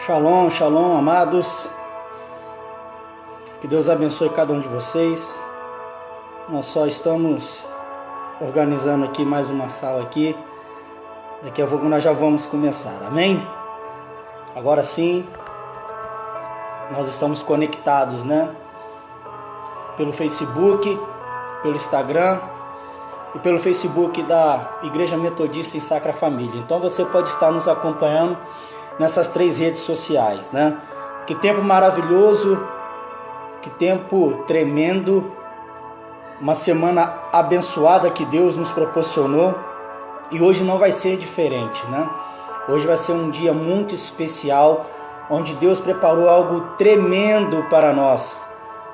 Shalom, shalom, amados. Que Deus abençoe cada um de vocês. Nós só estamos organizando aqui mais uma sala aqui. Daqui a pouco nós já vamos começar, amém? Agora sim, nós estamos conectados, né? Pelo Facebook, pelo Instagram e pelo Facebook da Igreja Metodista em Sacra Família. Então você pode estar nos acompanhando nessas 3 redes sociais, né? Que tempo maravilhoso, que tempo tremendo, uma semana abençoada que Deus nos proporcionou e hoje não vai ser diferente, né? Hoje vai ser um dia muito especial, onde Deus preparou algo tremendo para nós,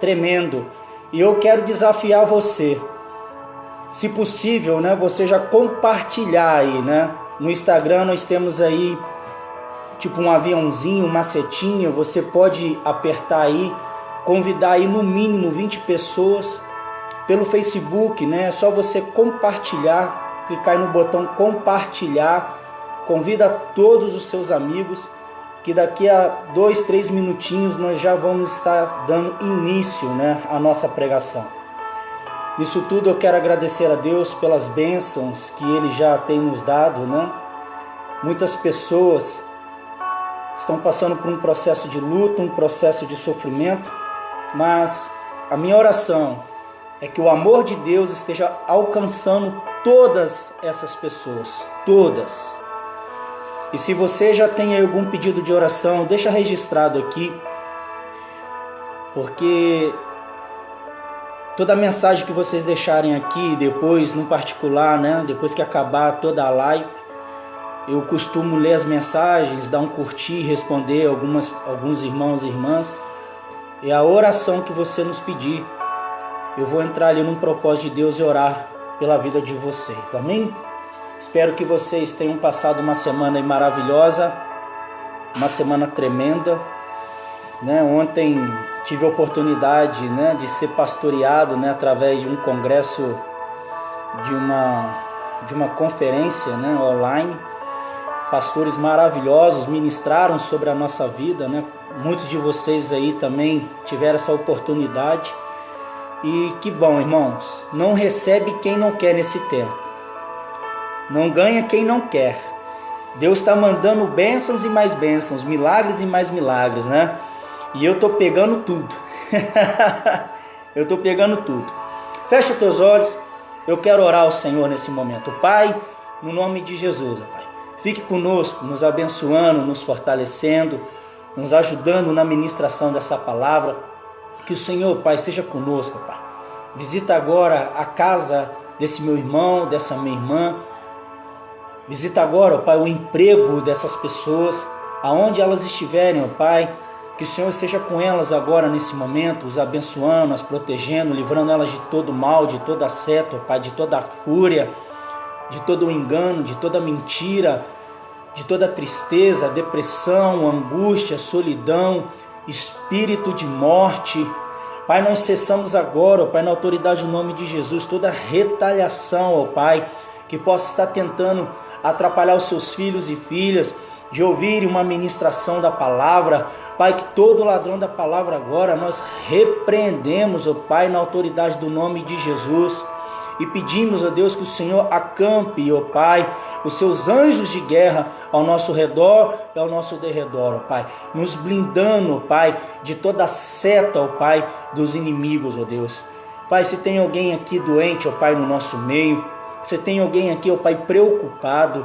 tremendo. E eu quero desafiar você, se possível, né? Você já compartilhar aí, né? No Instagram nós temos aí tipo um aviãozinho, uma setinha, você pode apertar aí, convidar aí no mínimo 20 pessoas. Pelo Facebook, né? É só você compartilhar, clicar aí no botão compartilhar, convida todos os seus amigos, que daqui a 2, 3 minutinhos nós já vamos estar dando início, né, à nossa pregação. Nisso tudo eu quero agradecer a Deus pelas bênçãos que Ele já tem nos dado, né? Muitas pessoas estão passando por um processo de luta, um processo de sofrimento, mas a minha oração é que o amor de Deus esteja alcançando todas essas pessoas, todas. E se você já tem algum pedido de oração, deixa registrado aqui, porque toda a mensagem que vocês deixarem aqui, depois no particular, né, depois que acabar toda a live, eu costumo ler as mensagens, dar um curtir, responder alguns irmãos e irmãs. E a oração que você nos pedir, eu vou entrar ali num propósito de Deus e orar pela vida de vocês. Amém? Espero que vocês tenham passado uma semana aí maravilhosa, uma semana tremenda, né? Ontem tive a oportunidade, né, de ser pastoreado, né, através de um congresso, de uma conferência, né, online. Pastores maravilhosos ministraram sobre a nossa vida, né? Muitos de vocês aí também tiveram essa oportunidade. E que bom, irmãos. Não recebe quem não quer nesse tempo. Não ganha quem não quer. Deus está mandando bênçãos e mais bênçãos, milagres e mais milagres, né? E eu estou pegando tudo. Eu estou pegando tudo. Fecha os teus olhos. Eu quero orar ao Senhor nesse momento. Pai, no nome de Jesus, Pai. Fique conosco, nos abençoando, nos fortalecendo, nos ajudando na ministração dessa palavra. Que o Senhor, Pai, seja conosco, Pai. Visita agora a casa desse meu irmão, dessa minha irmã. Visita agora, Pai, o emprego dessas pessoas, aonde elas estiverem, Pai. Que o Senhor esteja com elas agora nesse momento, os abençoando, as protegendo, livrando elas de todo mal, de toda seta, Pai, de toda fúria, de todo engano, de toda mentira, de toda tristeza, depressão, angústia, solidão, espírito de morte. Pai, nós cessamos agora, ó Pai, na autoridade do nome de Jesus, toda retaliação, ó Pai, que possa estar tentando atrapalhar os seus filhos e filhas de ouvirem uma ministração da palavra. Pai, que todo ladrão da palavra agora nós repreendemos, ó Pai, na autoridade do nome de Jesus. E pedimos, ó Deus, que o Senhor acampe, ó Pai, os seus anjos de guerra ao nosso redor e ao nosso derredor, ó Pai, nos blindando, ó Pai, de toda seta, ó Pai, dos inimigos, ó Deus. Pai, se tem alguém aqui doente, ó Pai, no nosso meio, se tem alguém aqui, ó Pai, preocupado,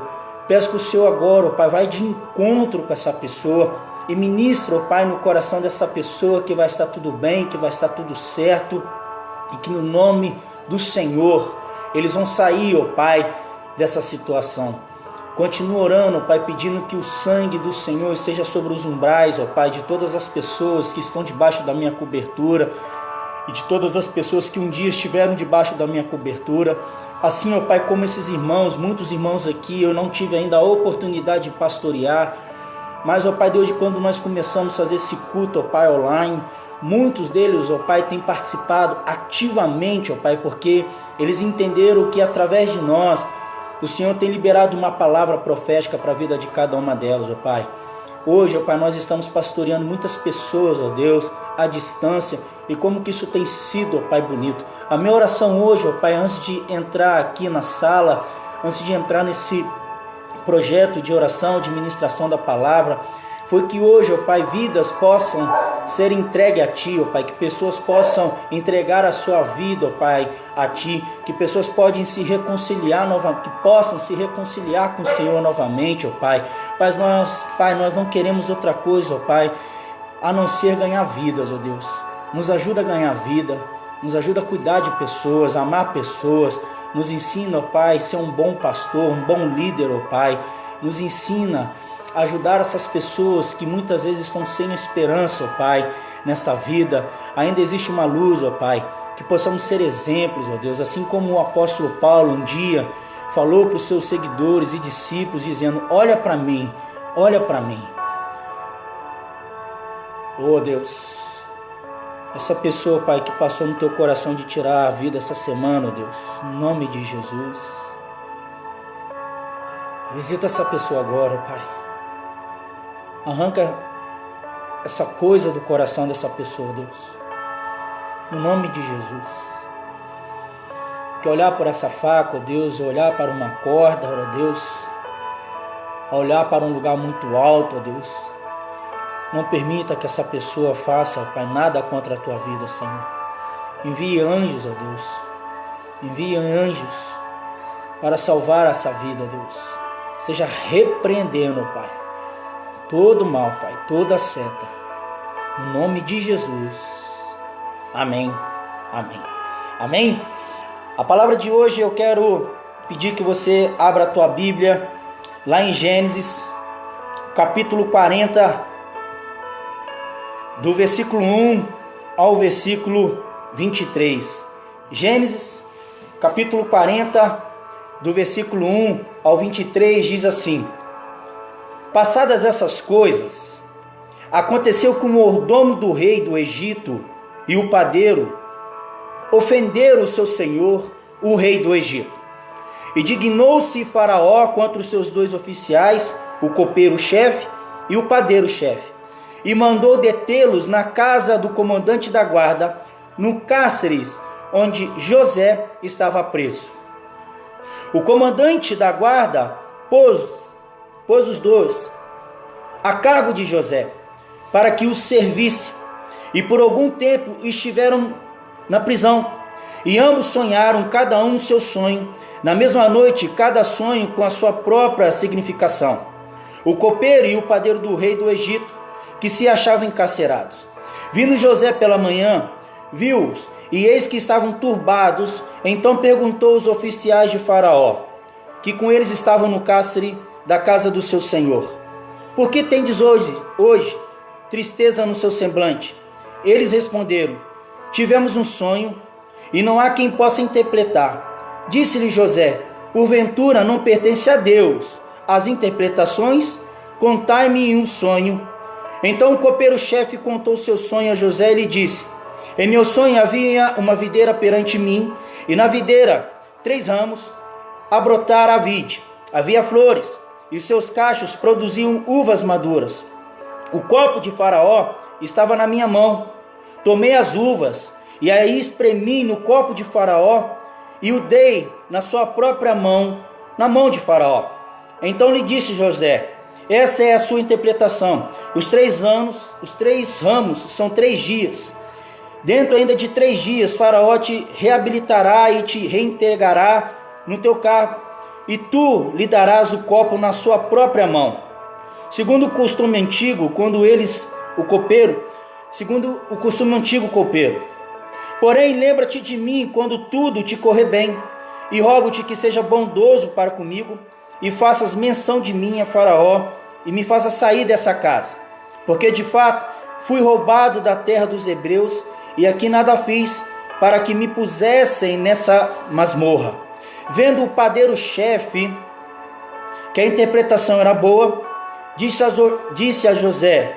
peço que o Senhor agora, ó Pai, vai de encontro com essa pessoa e ministra, ó Pai, no coração dessa pessoa que vai estar tudo bem, que vai estar tudo certo e que no nome do Senhor eles vão sair, ó Pai, dessa situação. Continuo orando, ó Pai, pedindo que o sangue do Senhor esteja sobre os umbrais, ó Pai, de todas as pessoas que estão debaixo da minha cobertura e de todas as pessoas que um dia estiveram debaixo da minha cobertura. Assim, ó Pai, como esses irmãos, muitos irmãos aqui, eu não tive ainda a oportunidade de pastorear, mas, ó Pai Deus, quando nós começamos a fazer esse culto, ó Pai, online, muitos deles, ó Pai, têm participado ativamente, ó Pai, porque eles entenderam que através de nós, o Senhor tem liberado uma palavra profética para a vida de cada uma delas, ó Pai. Hoje, ó Pai, nós estamos pastoreando muitas pessoas, ó Deus, à distância, e como que isso tem sido, ó Pai, bonito. A minha oração hoje, ó Pai, antes de entrar aqui na sala, antes de entrar nesse projeto de oração, de ministração da palavra, foi que hoje, ó Pai, vidas possam ser entregues a Ti, ó Pai, que pessoas possam entregar a sua vida, ó Pai, a Ti, que pessoas podem se reconciliar que possam se reconciliar com o Senhor novamente, ó Pai. Pai, nós não queremos outra coisa, ó Pai, a não ser ganhar vidas, ó Deus. Nos ajuda a ganhar vida, nos ajuda a cuidar de pessoas, a amar pessoas, nos ensina, ó Pai, a ser um bom pastor, um bom líder, ó Pai, nos ensina a ajudar essas pessoas que muitas vezes estão sem esperança, ó Pai, nesta vida. Ainda existe uma luz, ó Pai, que possamos ser exemplos, ó Deus, assim como o apóstolo Paulo um dia falou para os seus seguidores e discípulos, dizendo: olha para mim, olha para mim. Oh Deus, essa pessoa, Pai, que passou no teu coração de tirar a vida essa semana, ó Deus, em nome de Jesus, visita essa pessoa agora, Pai. Arranca essa coisa do coração dessa pessoa, Deus, no nome de Jesus. Que olhar por essa faca, ó Deus, olhar para uma corda, ó Deus, olhar para um lugar muito alto, ó Deus, não permita que essa pessoa faça, ó Pai, nada contra a tua vida, Senhor. Envie anjos, ó Deus, envie anjos para salvar essa vida, ó Deus. Seja repreendendo, ó Pai, todo mal, Pai, toda seta, no nome de Jesus. Amém, amém, amém. A palavra de hoje eu quero pedir que você abra a tua Bíblia lá em Gênesis, capítulo 40, do versículo 1 ao versículo 23. Gênesis, capítulo 40, do versículo 1 ao 23, diz assim: passadas essas coisas, aconteceu que o mordomo do rei do Egito e o padeiro ofenderam o seu senhor, o rei do Egito. E dignou-se Faraó contra os seus dois oficiais, o copeiro-chefe e o padeiro-chefe, e mandou detê-los na casa do comandante da guarda, no cárcere onde José estava preso. O comandante da guarda pôs os dois a cargo de José, para que os servisse, e por algum tempo estiveram na prisão, e ambos sonharam cada um seu sonho, na mesma noite, cada sonho com a sua própria significação. O copeiro e o padeiro do rei do Egito, que se achavam encarcerados. Vindo José pela manhã, viu-os, e eis que estavam turbados. Então perguntou aos oficiais de Faraó, que com eles estavam no cárcere da casa do seu senhor: por que tendes hoje tristeza no seu semblante? Eles responderam: tivemos um sonho, e não há quem possa interpretar. Disse-lhe José: porventura não pertence a Deus as interpretações? Contai-me um sonho. Então o copeiro-chefe contou seu sonho a José e lhe disse: em meu sonho havia uma videira perante mim, e na videira 3 ramos, a brotar a vide. Havia flores, e seus cachos produziam uvas maduras. O copo de Faraó estava na minha mão. Tomei as uvas, e aí espremi no copo de Faraó, e o dei na sua própria mão, na mão de Faraó. Então lhe disse José: essa é a sua interpretação. Os 3 ramos são 3 dias. Dentro ainda de 3 dias, Faraó te reabilitará e te reintegrará no teu cargo, e tu lhe darás o copo na sua própria mão. Segundo o costume antigo, segundo o costume antigo copeiro. Porém, lembra-te de mim quando tudo te correr bem, e rogo-te que seja bondoso para comigo, e faças menção de mim a Faraó, e me faça sair dessa casa. Porque de fato fui roubado da terra dos hebreus, e aqui nada fiz para que me pusessem nessa masmorra. Vendo o padeiro-chefe que a interpretação era boa, disse a José: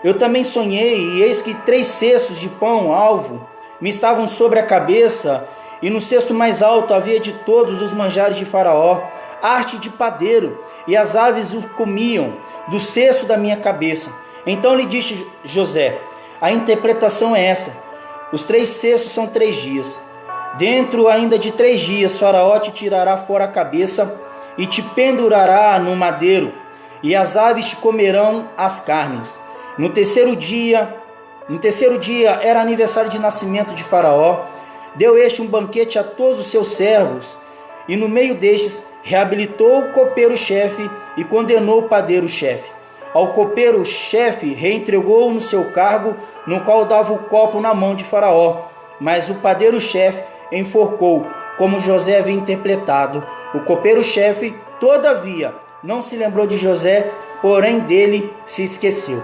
eu também sonhei, e eis que 3 cestos de pão alvo me estavam sobre a cabeça, e no cesto mais alto havia de todos os manjares de Faraó, arte de padeiro, e as aves o comiam do cesto da minha cabeça. Então lhe disse José: a interpretação é essa: os 3 cestos são 3 dias. Dentro ainda de 3 dias, Faraó te tirará fora a cabeça e te pendurará no madeiro, e as aves te comerão as carnes. No terceiro dia era aniversário de nascimento de Faraó. Deu este um banquete a todos os seus servos, e no meio destes reabilitou o copeiro-chefe e condenou o padeiro-chefe. Ao copeiro-chefe reentregou no seu cargo, no qual dava o copo na mão de Faraó. Mas o padeiro-chefe enforcou, como José havia interpretado. O copeiro-chefe, todavia, não se lembrou de José, porém dele se esqueceu.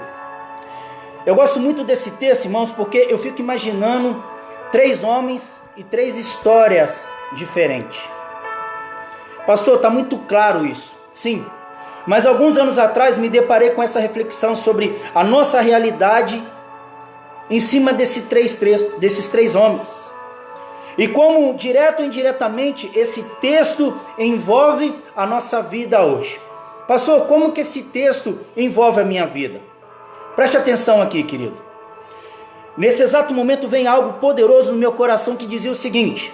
Eu gosto muito desse texto, irmãos, porque eu fico imaginando 3 homens e 3 histórias diferentes. Pastor, está muito claro isso. Sim, mas alguns anos atrás me deparei com essa reflexão sobre a nossa realidade em cima desses três homens. E como, direto ou indiretamente, esse texto envolve a nossa vida hoje. Pastor, como que esse texto envolve a minha vida? Preste atenção aqui, querido. Nesse exato momento vem algo poderoso no meu coração que dizia o seguinte: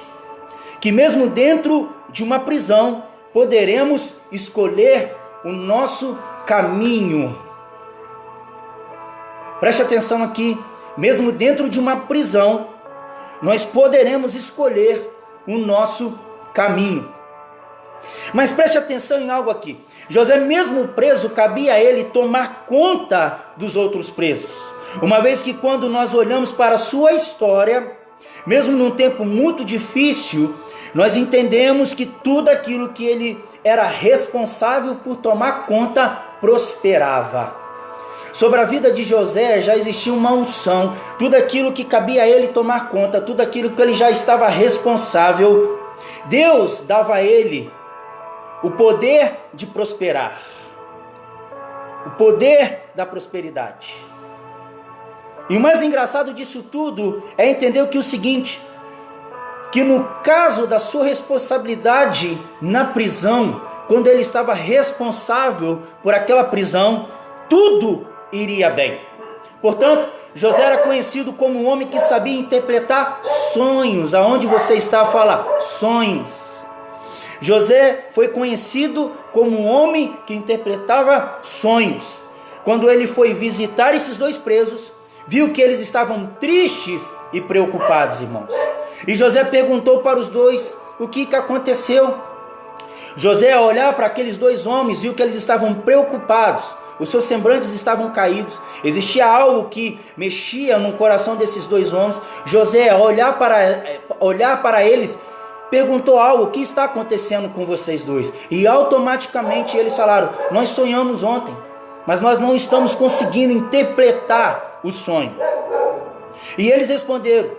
que mesmo dentro de uma prisão, poderemos escolher o nosso caminho. Preste atenção aqui. Mesmo dentro de uma prisão, nós poderemos escolher o nosso caminho. Mas preste atenção em algo aqui. José, mesmo preso, cabia a ele tomar conta dos outros presos. Uma vez que quando nós olhamos para a sua história, mesmo num tempo muito difícil, nós entendemos que tudo aquilo que ele era responsável por tomar conta prosperava. Sobre a vida de José já existia uma unção, tudo aquilo que cabia a ele tomar conta, tudo aquilo que ele já estava responsável, Deus dava a ele o poder de prosperar, o poder da prosperidade. E o mais engraçado disso tudo é entender o seguinte, que no caso da sua responsabilidade na prisão, quando ele estava responsável por aquela prisão, tudo iria bem. Portanto, José era conhecido como um homem que sabia interpretar sonhos. Aonde você está a falar? Sonhos. José foi conhecido como um homem que interpretava sonhos. Quando ele foi visitar esses 2 presos, viu que eles estavam tristes e preocupados, irmãos. E José perguntou para os 2 o que aconteceu. José, ao olhar para aqueles 2 homens, viu que eles estavam preocupados. Os seus semblantes estavam caídos. Existia algo que mexia no coração desses 2 homens. José, ao olhar para eles, perguntou algo: o que está acontecendo com vocês 2? E automaticamente eles falaram: nós sonhamos ontem, mas nós não estamos conseguindo interpretar o sonho. E eles responderam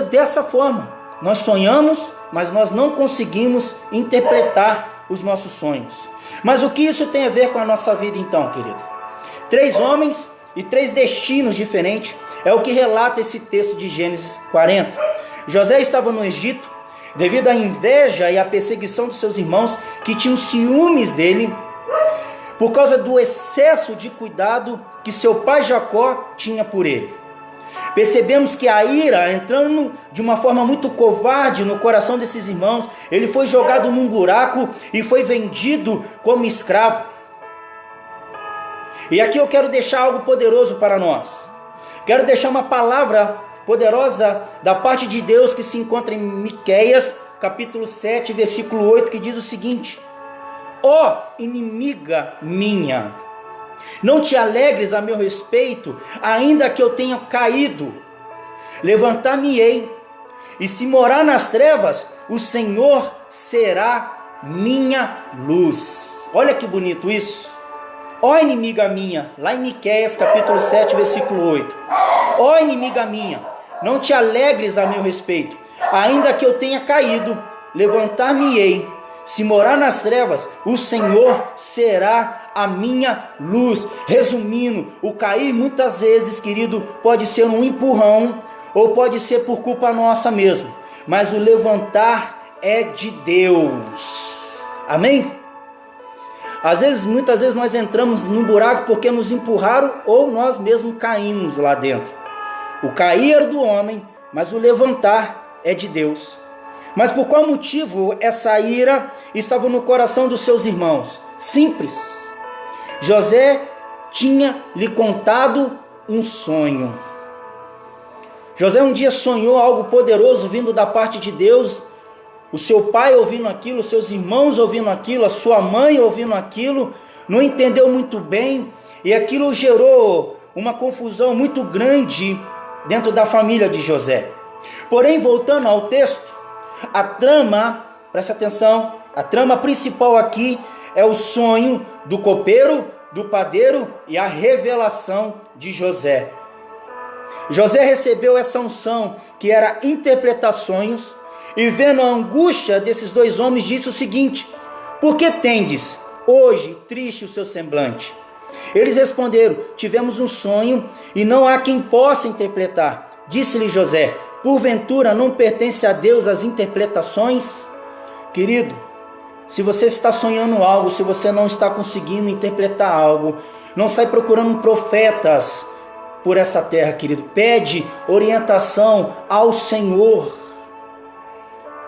dessa forma: nós sonhamos, mas nós não conseguimos interpretar os nossos sonhos. Mas o que isso tem a ver com a nossa vida então, querido? 3 homens e 3 destinos diferentes é o que relata esse texto de Gênesis 40. José estava no Egito devido à inveja e à perseguição dos seus irmãos, que tinham ciúmes dele por causa do excesso de cuidado que seu pai Jacó tinha por ele. Percebemos que a ira, entrando de uma forma muito covarde no coração desses irmãos, ele foi jogado num buraco e foi vendido como escravo. E aqui eu quero deixar algo poderoso para nós. Quero deixar uma palavra poderosa da parte de Deus que se encontra em Miqueias, capítulo 7, versículo 8, que diz o seguinte: ó inimiga minha, não te alegres a meu respeito, ainda que eu tenha caído. Levantar-me-ei, e se morar nas trevas, o Senhor será minha luz. Olha que bonito isso. Ó inimiga minha, lá em Miqueias capítulo 7, versículo 8. Ó inimiga minha, não te alegres a meu respeito, ainda que eu tenha caído. Levantar-me-ei, se morar nas trevas, o Senhor será a minha luz. Resumindo, o cair muitas vezes, querido, pode ser um empurrão, ou pode ser por culpa nossa mesmo. Mas o levantar é de Deus. Amém? Muitas vezes nós entramos num buraco porque nos empurraram ou nós mesmos caímos lá dentro. O cair é do homem, mas o levantar é de Deus. Mas por qual motivo essa ira estava no coração dos seus irmãos? Simples. José tinha lhe contado um sonho. José um dia sonhou algo poderoso vindo da parte de Deus. O seu pai ouvindo aquilo, os seus irmãos ouvindo aquilo, a sua mãe ouvindo aquilo, não entendeu muito bem, e aquilo gerou uma confusão muito grande dentro da família de José. Porém, voltando ao texto, a trama, presta atenção, a trama principal aqui é o sonho do copeiro, do padeiro e a revelação de José. José recebeu essa unção que era interpretar sonhos, e vendo a angústia desses dois homens, disse o seguinte: por que tendes hoje triste o seu semblante? Eles responderam: tivemos um sonho e não há quem possa interpretar. Disse-lhe José: porventura não pertence a Deus as interpretações? Querido, se você está sonhando algo, se você não está conseguindo interpretar algo, não sai procurando profetas por essa terra, querido. Pede orientação ao Senhor.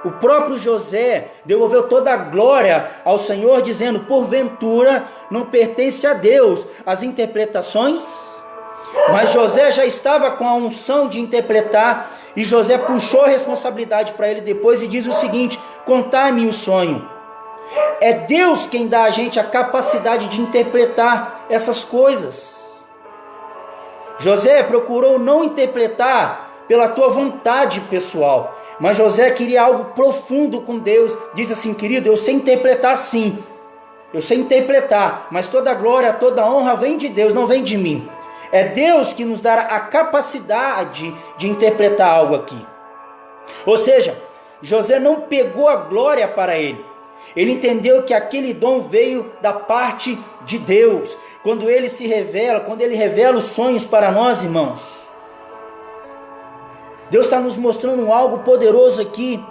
O próprio José devolveu toda a glória ao Senhor, dizendo: porventura não pertence a Deus as interpretações? Mas José já estava com a unção de interpretar, e José puxou a responsabilidade para ele depois e diz o seguinte: contai-me o sonho. É Deus quem dá a gente a capacidade de interpretar essas coisas. José procurou não interpretar pela tua vontade pessoal, mas José queria algo profundo com Deus. Diz assim: querido, eu sei interpretar sim, eu sei interpretar, mas toda a glória, toda a honra vem de Deus, não vem de mim. É Deus que nos dá a capacidade de interpretar algo aqui. Ou seja, José não pegou a glória para ele. Ele entendeu que aquele dom veio da parte de Deus. Quando ele se revela, quando ele revela os sonhos para nós, irmãos, Deus está nos mostrando algo poderoso aqui,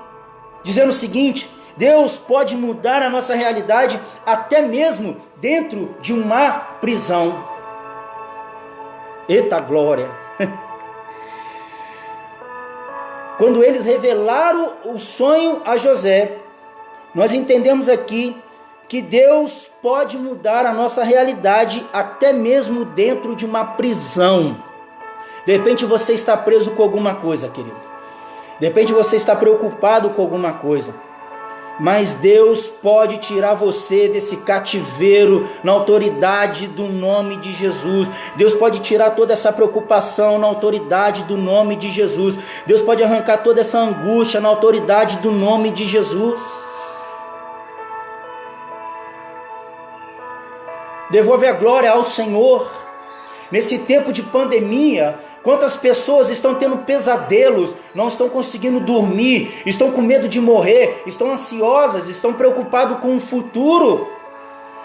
dizendo o seguinte: Deus pode mudar a nossa realidade até mesmo dentro de uma prisão. Eita glória! Quando eles revelaram o sonho a José, nós entendemos aqui que Deus pode mudar a nossa realidade até mesmo dentro de uma prisão. De repente você está preso com alguma coisa, querido. De repente você está preocupado com alguma coisa. Mas Deus pode tirar você desse cativeiro na autoridade do nome de Jesus. Deus pode tirar toda essa preocupação na autoridade do nome de Jesus. Deus pode arrancar toda essa angústia na autoridade do nome de Jesus. Devolve a glória ao Senhor. Nesse tempo de pandemia, quantas pessoas estão tendo pesadelos, não estão conseguindo dormir, estão com medo de morrer, estão ansiosas, estão preocupadas com o futuro.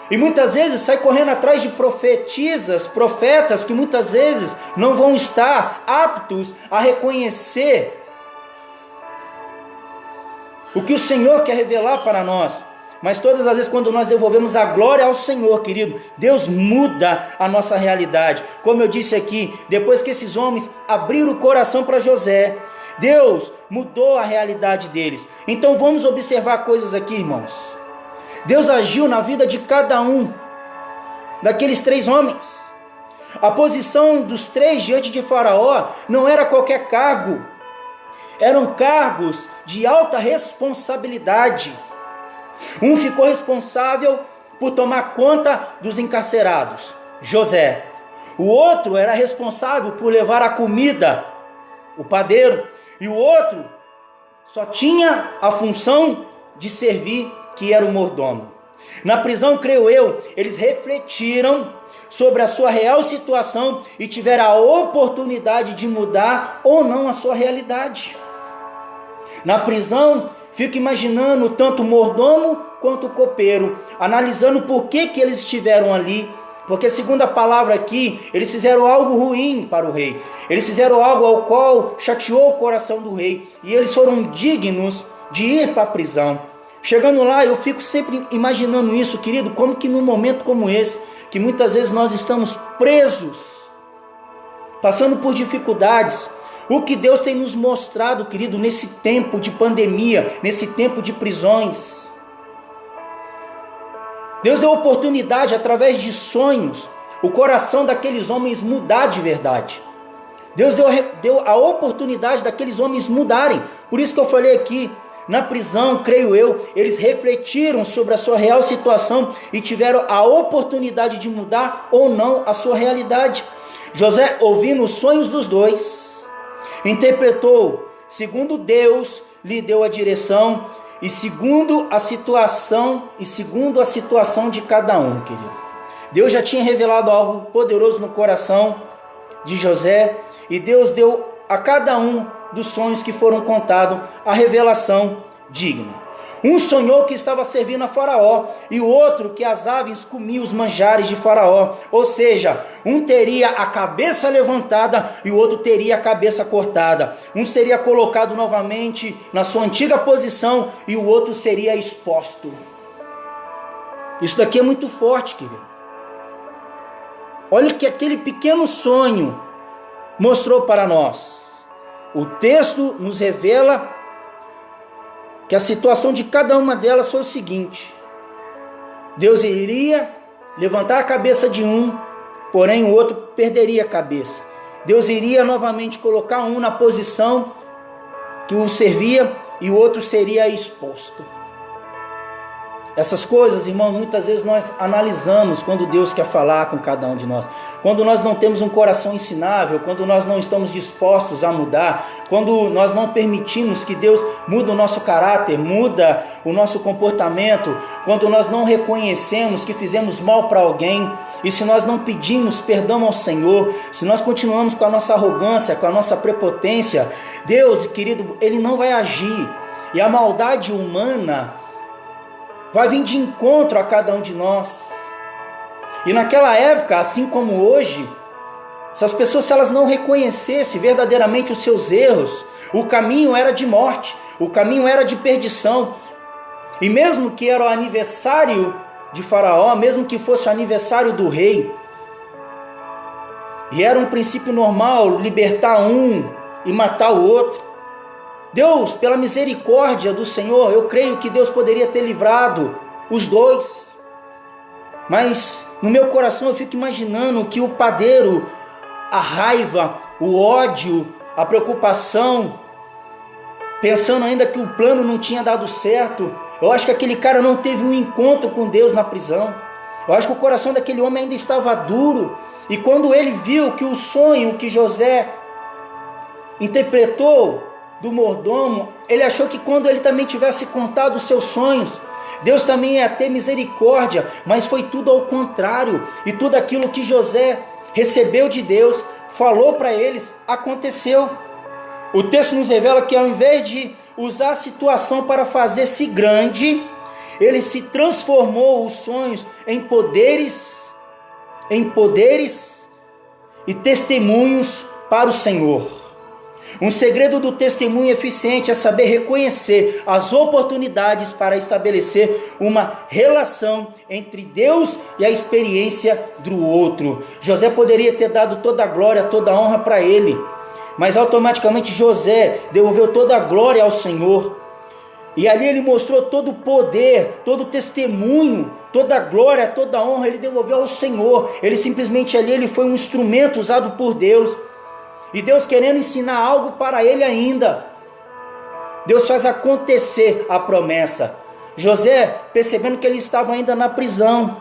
E muitas vezes sai correndo atrás de profetas que muitas vezes não vão estar aptos a reconhecer o que o Senhor quer revelar para nós. Mas todas as vezes quando nós devolvemos a glória ao Senhor, querido, Deus muda a nossa realidade. Como eu disse aqui, depois que esses homens abriram o coração para José, Deus mudou a realidade deles. Então vamos observar coisas aqui, irmãos. Deus agiu na vida de cada um daqueles três homens. A posição dos três diante de Faraó não era qualquer cargo. Eram cargos de alta responsabilidade. Um ficou responsável por tomar conta dos encarcerados, José. O outro era responsável por levar a comida, o padeiro. E o outro só tinha a função de servir, que era o mordomo. Na prisão, creio eu, eles refletiram sobre a sua real situação e tiveram a oportunidade de mudar ou não a sua realidade. Na prisão, fico imaginando tanto o mordomo quanto o copeiro, analisando por que eles estiveram ali, porque segundo a palavra aqui, eles fizeram algo ruim para o rei, eles fizeram algo ao qual chateou o coração do rei, e eles foram dignos de ir para a prisão. Chegando lá, eu fico sempre imaginando isso, querido, como que num momento como esse, que muitas vezes nós estamos presos, passando por dificuldades, o que Deus tem nos mostrado, querido, nesse tempo de pandemia, nesse tempo de prisões. Deus deu oportunidade, através de sonhos, o coração daqueles homens mudar de verdade. Deus deu a oportunidade daqueles homens mudarem. Por isso que eu falei aqui, na prisão, creio eu, eles refletiram sobre a sua real situação e tiveram a oportunidade de mudar ou não a sua realidade. José, ouvindo os sonhos dos dois, interpretou segundo Deus lhe deu a direção e segundo a situação de cada um, querido. Deus já tinha revelado algo poderoso no coração de José e Deus deu a cada um dos sonhos que foram contados a revelação digna. Um sonhou que estava servindo a Faraó e o outro que as aves comiam os manjares de Faraó. Ou seja, um teria a cabeça levantada e o outro teria a cabeça cortada. Um seria colocado novamente na sua antiga posição e o outro seria exposto. Isso daqui é muito forte, querido. Olha o que aquele pequeno sonho mostrou para nós. O texto nos revela que a situação de cada uma delas foi o seguinte: Deus iria levantar a cabeça de um, porém o outro perderia a cabeça. Deus iria novamente colocar um na posição que o servia e o outro seria exposto. Essas coisas, irmão, muitas vezes nós analisamos quando Deus quer falar com cada um de nós. Quando nós não temos um coração ensinável, quando nós não estamos dispostos a mudar, quando nós não permitimos que Deus mude o nosso caráter, muda o nosso comportamento, quando nós não reconhecemos que fizemos mal para alguém, e se nós não pedimos perdão ao Senhor, se nós continuamos com a nossa arrogância, com a nossa prepotência, Deus, querido, Ele não vai agir. E a maldade humana vai vir de encontro a cada um de nós. E naquela época, assim como hoje, se as pessoas, se elas não reconhecessem verdadeiramente os seus erros, o caminho era de morte, o caminho era de perdição. E mesmo que era o aniversário de Faraó, mesmo que fosse o aniversário do rei, e era um princípio normal libertar um e matar o outro, Deus, pela misericórdia do Senhor, eu creio que Deus poderia ter livrado os dois. Mas no meu coração eu fico imaginando que o padeiro, a raiva, o ódio, a preocupação, pensando ainda que o plano não tinha dado certo, eu acho que aquele cara não teve um encontro com Deus na prisão. Eu acho que o coração daquele homem ainda estava duro. E quando ele viu que o sonho que José interpretou do mordomo, ele achou que quando ele também tivesse contado os seus sonhos, Deus também ia ter misericórdia, mas foi tudo ao contrário. E tudo aquilo que José recebeu de Deus, falou para eles, aconteceu. O texto nos revela que ao invés de usar a situação para fazer-se grande, ele se transformou os sonhos em poderes e testemunhos para o Senhor. Um segredo do testemunho eficiente é saber reconhecer as oportunidades para estabelecer uma relação entre Deus e a experiência do outro. José poderia ter dado toda a glória, toda a honra para ele, mas automaticamente José devolveu toda a glória ao Senhor. E ali ele mostrou todo o poder, todo o testemunho, toda a glória, toda a honra, ele devolveu ao Senhor. Ele simplesmente ali, ele foi um instrumento usado por Deus. E Deus querendo ensinar algo para ele ainda. Deus faz acontecer a promessa. José, percebendo que ele estava ainda na prisão,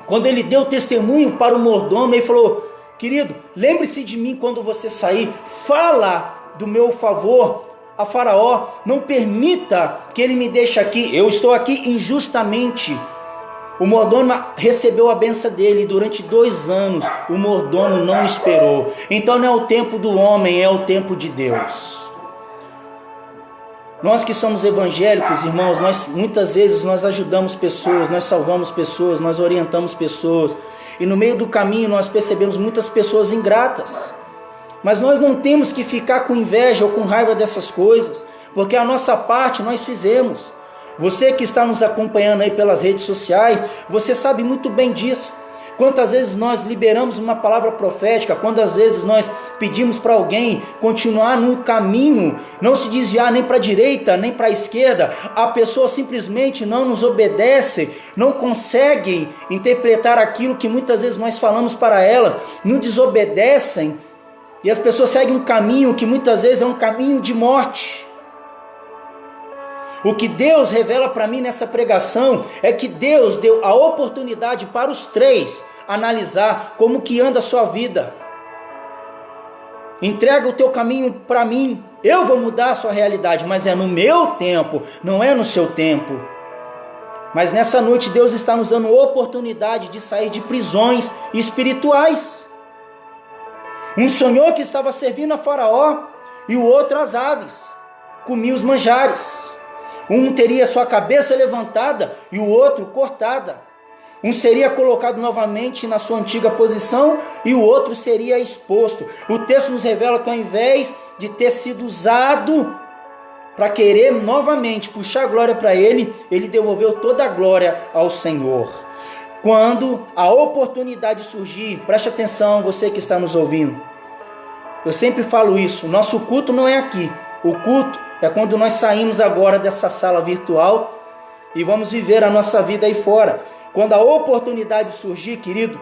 quando ele deu testemunho para o mordomo, ele falou: querido, lembre-se de mim quando você sair, fala do meu favor a Faraó, não permita que ele me deixe aqui, eu estou aqui injustamente. O mordomo recebeu a benção dele e durante 2 anos o mordomo não esperou. Então não é o tempo do homem, é o tempo de Deus. Nós que somos evangélicos, irmãos, muitas vezes nós ajudamos pessoas, nós salvamos pessoas, nós orientamos pessoas. E no meio do caminho nós percebemos muitas pessoas ingratas. Mas nós não temos que ficar com inveja ou com raiva dessas coisas. porque a nossa parte nós fizemos. Você que está nos acompanhando aí pelas redes sociais, você sabe muito bem disso. Quantas vezes nós liberamos uma palavra profética, quantas vezes nós pedimos para alguém continuar num caminho, não se desviar nem para a direita, nem para a esquerda, a pessoa simplesmente não nos obedece, não consegue interpretar aquilo que muitas vezes nós falamos para elas, não desobedecem, e as pessoas seguem um caminho que muitas vezes é um caminho de morte. O que Deus revela para mim nessa pregação é que Deus deu a oportunidade para os três analisar como que anda a sua vida. Entrega o teu caminho para mim, eu vou mudar a sua realidade, mas é no meu tempo, não é no seu tempo. Mas nessa noite Deus está nos dando oportunidade de sair de prisões espirituais. Um sonhou que estava servindo a Faraó e o outro às aves, comia os manjares. Um teria sua cabeça levantada e o outro cortada. Um seria colocado novamente na sua antiga posição e o outro seria exposto. O texto nos revela que ao invés de ter sido usado para querer novamente puxar a glória para ele, ele devolveu toda a glória ao Senhor. Quando a oportunidade surgir, preste atenção, você que está nos ouvindo. Eu sempre falo isso, nosso culto não é aqui. O culto é quando nós saímos agora dessa sala virtual e vamos viver a nossa vida aí fora. Quando a oportunidade surgir, querido,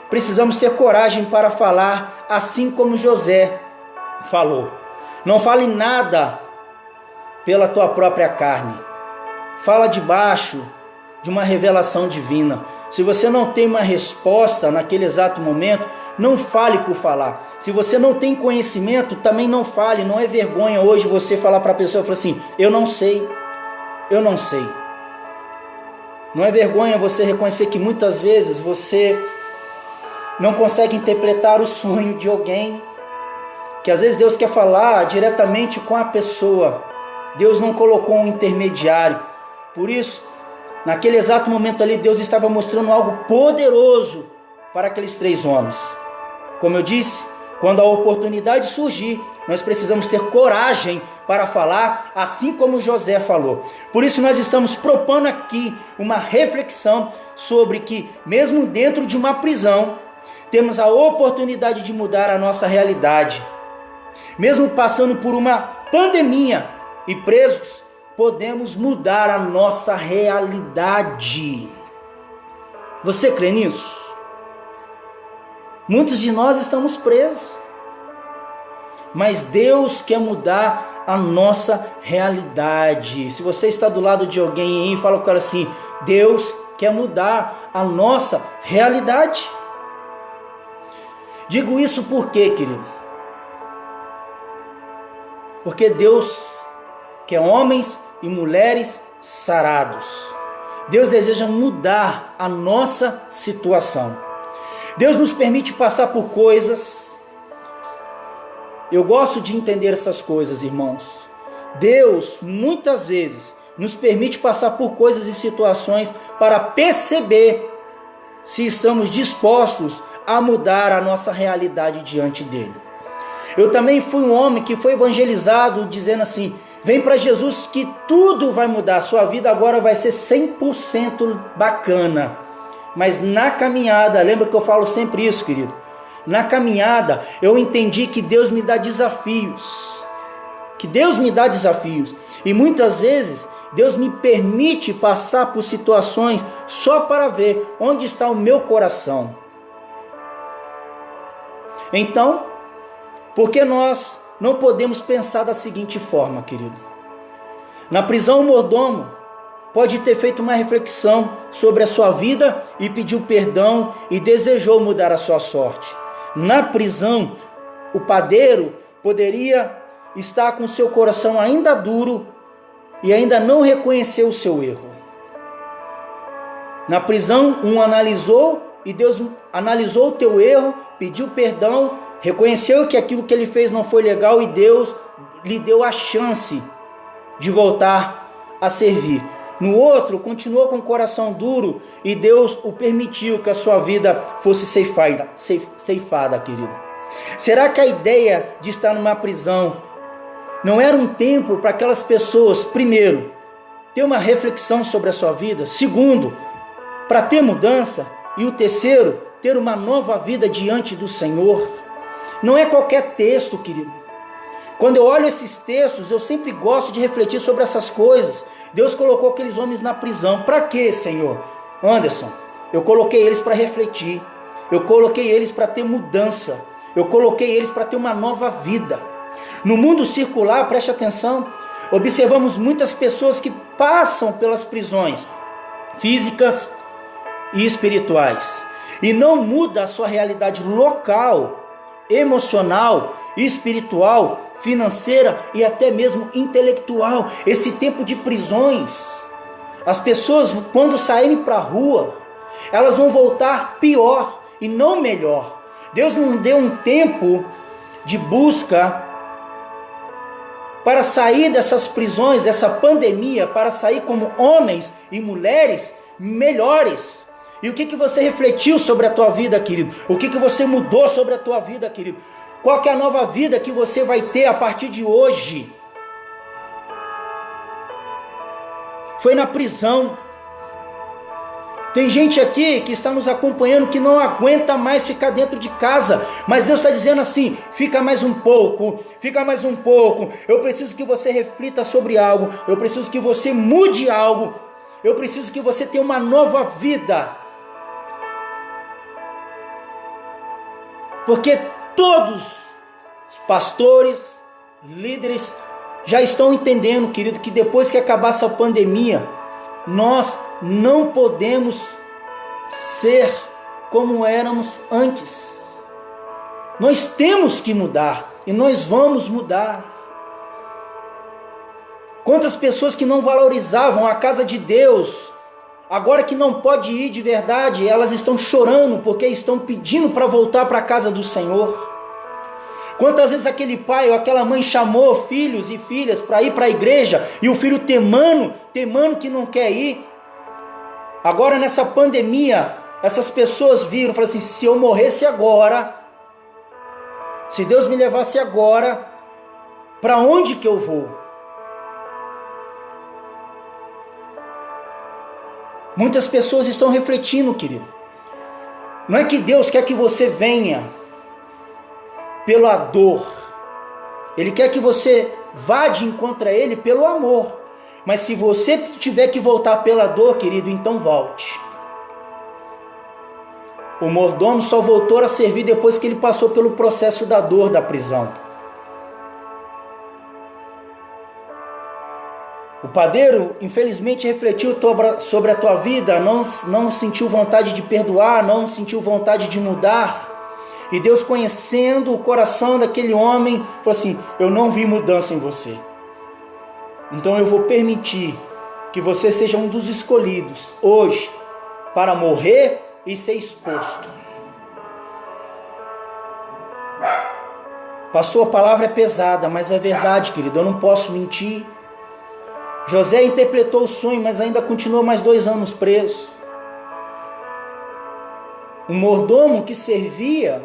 precisamos ter coragem para falar assim como José falou. Não fale nada pela tua própria carne. Fala debaixo de uma revelação divina. Se você não tem uma resposta naquele exato momento, não fale por falar. Se você não tem conhecimento, também não fale. Não é vergonha hoje você falar para a pessoa, falar assim, eu não sei. Não é vergonha você reconhecer que muitas vezes você não consegue interpretar o sonho de alguém, que às vezes Deus quer falar diretamente com a pessoa. Deus não colocou um intermediário. Por isso, naquele exato momento ali, Deus estava mostrando algo poderoso para aqueles três homens. Como eu disse, quando a oportunidade surgir, nós precisamos ter coragem para falar, assim como José falou. Por isso nós estamos propondo aqui uma reflexão sobre que, mesmo dentro de uma prisão, temos a oportunidade de mudar a nossa realidade. Mesmo passando por uma pandemia e presos, podemos mudar a nossa realidade. Você crê nisso? Muitos de nós estamos presos, mas Deus quer mudar a nossa realidade. Se você está do lado de alguém aí, fala com ela assim, Deus quer mudar a nossa realidade. Digo isso por quê, querido? Porque Deus quer homens e mulheres sarados. Deus deseja mudar a nossa situação. Deus nos permite passar por coisas. Eu gosto de entender essas coisas, irmãos. Deus, muitas vezes, nos permite passar por coisas e situações para perceber se estamos dispostos a mudar a nossa realidade diante dele. Eu também fui um homem que foi evangelizado dizendo assim, vem para Jesus que tudo vai mudar, sua vida agora vai ser 100% bacana. Mas na caminhada, lembra que eu falo sempre isso, querido? Na caminhada, eu entendi que Deus me dá desafios. E muitas vezes, Deus me permite passar por situações só para ver onde está o meu coração. Então, por que nós não podemos pensar da seguinte forma, querido? Na prisão, o mordomo pode ter feito uma reflexão sobre a sua vida e pediu perdão e desejou mudar a sua sorte. Na prisão, o padeiro poderia estar com seu coração ainda duro e ainda não reconheceu o seu erro. Na prisão, um analisou e Deus analisou o teu erro, pediu perdão, reconheceu que aquilo que ele fez não foi legal e Deus lhe deu a chance de voltar a servir. No outro, continuou com o coração duro e Deus o permitiu que a sua vida fosse ceifada, querido. Será que a ideia de estar numa prisão Não era um tempo para aquelas pessoas, primeiro, ter uma reflexão sobre a sua vida, segundo, para ter mudança, e o terceiro, ter uma nova vida diante do Senhor. Não é qualquer texto, querido. Quando eu olho esses textos, eu sempre gosto de refletir sobre essas coisas. Deus colocou aqueles homens na prisão. Para quê, Senhor? Anderson, eu coloquei eles para refletir. Eu coloquei eles para ter mudança. Eu coloquei eles para ter uma nova vida. No mundo circular, preste atenção, observamos muitas pessoas que passam pelas prisões físicas e espirituais e não muda a sua realidade local, emocional, espiritual, financeira e até mesmo intelectual. Esse tempo de prisões, as pessoas quando saírem para a rua, elas vão voltar pior e não melhor. Deus não deu um tempo de busca para sair dessas prisões, dessa pandemia, para sair como homens e mulheres melhores. E o que você refletiu sobre a tua vida, querido? O que você mudou sobre a tua vida, querido? Qual que é a nova vida que você vai ter a partir de hoje? Foi na prisão. Tem gente aqui que está nos acompanhando que não aguenta mais ficar dentro de casa, mas Deus está dizendo assim: fica mais um pouco, fica mais um pouco. Eu preciso que você reflita sobre algo, eu preciso que você mude algo, eu preciso que você tenha uma nova vida. Porque todos os pastores, líderes já estão entendendo, querido, que depois que acabar essa pandemia, nós não podemos ser como éramos antes. Nós temos que mudar e nós vamos mudar. Quantas pessoas que não valorizavam a casa de Deus, agora que não pode ir de verdade, elas estão chorando porque estão pedindo para voltar para a casa do Senhor. Quantas vezes aquele pai ou aquela mãe chamou filhos e filhas para ir para a igreja e o filho temando que não quer ir. Agora nessa pandemia, essas pessoas viram, falaram assim: se eu morresse agora, se Deus me levasse agora, para onde que eu vou? Muitas pessoas estão refletindo, querido. Não é que Deus quer que você venha pela dor. Ele quer que você vá de encontro a Ele pelo amor. Mas se você tiver que voltar pela dor, querido, então volte. O mordomo só voltou a servir depois que ele passou pelo processo da dor da prisão. O padeiro, infelizmente, refletiu sobre a tua vida, não sentiu vontade de perdoar, não sentiu vontade de mudar. E Deus, conhecendo o coração daquele homem, falou assim: eu não vi mudança em você. Então eu vou permitir que você seja um dos escolhidos hoje para morrer e ser exposto. Pastor, a palavra é pesada, mas é verdade, querido, eu não posso mentir. José interpretou o sonho, mas ainda continuou mais 2 anos preso. O mordomo que servia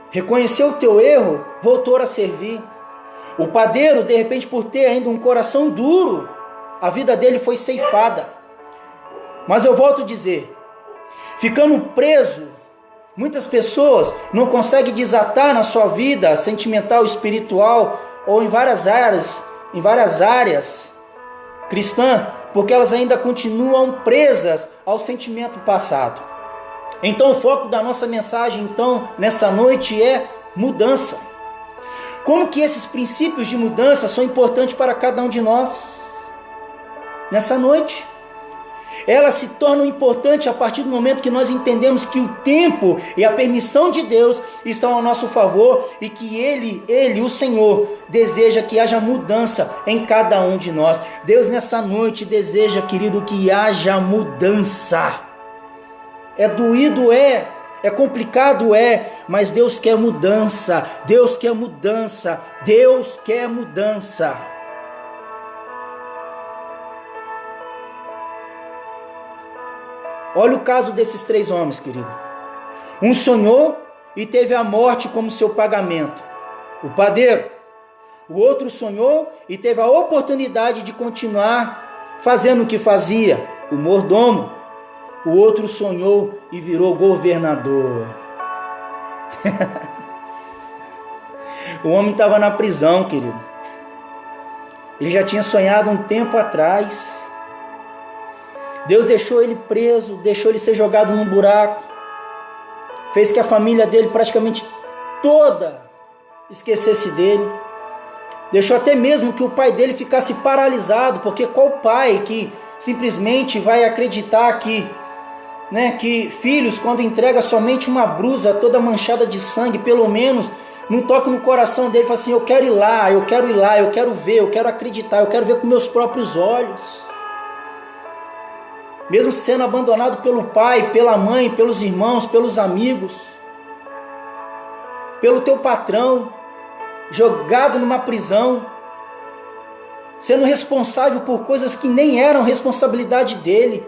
reconheceu o teu erro, voltou a servir. O padeiro, de repente, por ter ainda um coração duro, a vida dele foi ceifada. Mas eu volto a dizer, ficando preso, muitas pessoas não conseguem desatar na sua vida sentimental, espiritual ou em várias áreas cristã, porque elas ainda continuam presas ao sentimento passado. Então o foco da nossa mensagem nessa noite é mudança. Como que esses princípios de mudança são importantes para cada um de nós nessa noite? Elas se tornam importantes a partir do momento que nós entendemos que o tempo e a permissão de Deus estão ao nosso favor e que Ele, o Senhor, deseja que haja mudança em cada um de nós. Deus nessa noite deseja, querido, que haja mudança. É doído, é complicado, mas Deus quer mudança, Deus quer mudança, Deus quer mudança. Olha o caso desses 3 homens, querido. Um sonhou e teve a morte como seu pagamento. O padeiro. O outro sonhou e teve a oportunidade de continuar fazendo o que fazia, o mordomo. O outro sonhou e virou governador. O homem estava na prisão, querido. Ele já tinha sonhado um tempo atrás. Deus deixou ele preso, deixou ele ser jogado num buraco. Fez que a família dele praticamente toda esquecesse dele. Deixou até mesmo que o pai dele ficasse paralisado, porque qual pai que simplesmente vai acreditar que filhos, quando entrega somente uma blusa toda manchada de sangue, pelo menos não toca no coração dele, fala assim: eu quero ir lá, eu quero ir lá, eu quero ver, eu quero acreditar, eu quero ver com meus próprios olhos. Mesmo sendo abandonado pelo pai, pela mãe, pelos irmãos, pelos amigos, pelo teu patrão, jogado numa prisão, sendo responsável por coisas que nem eram responsabilidade dele,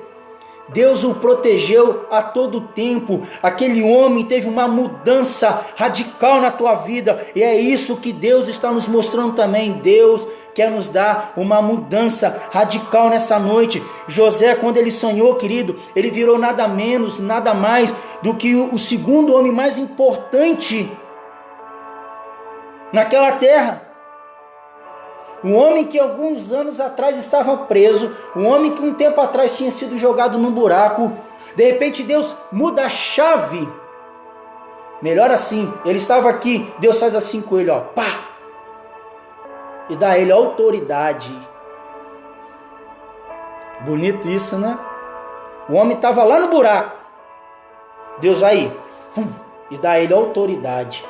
Deus o protegeu a todo tempo. Aquele homem teve uma mudança radical na tua vida, e é isso que Deus está nos mostrando também. Deus quer nos dar uma mudança radical nessa noite. José, quando ele sonhou, querido, ele virou nada menos, nada mais do que o segundo homem mais importante naquela terra. Um homem que alguns anos atrás estava preso, um homem que um tempo atrás tinha sido jogado num buraco. De repente Deus muda a chave. Melhor assim, ele estava aqui, Deus faz assim com ele, ó, pá, e dá a ele autoridade. Bonito isso, né? O homem estava lá no buraco, Deus aí, e dá a ele autoridade.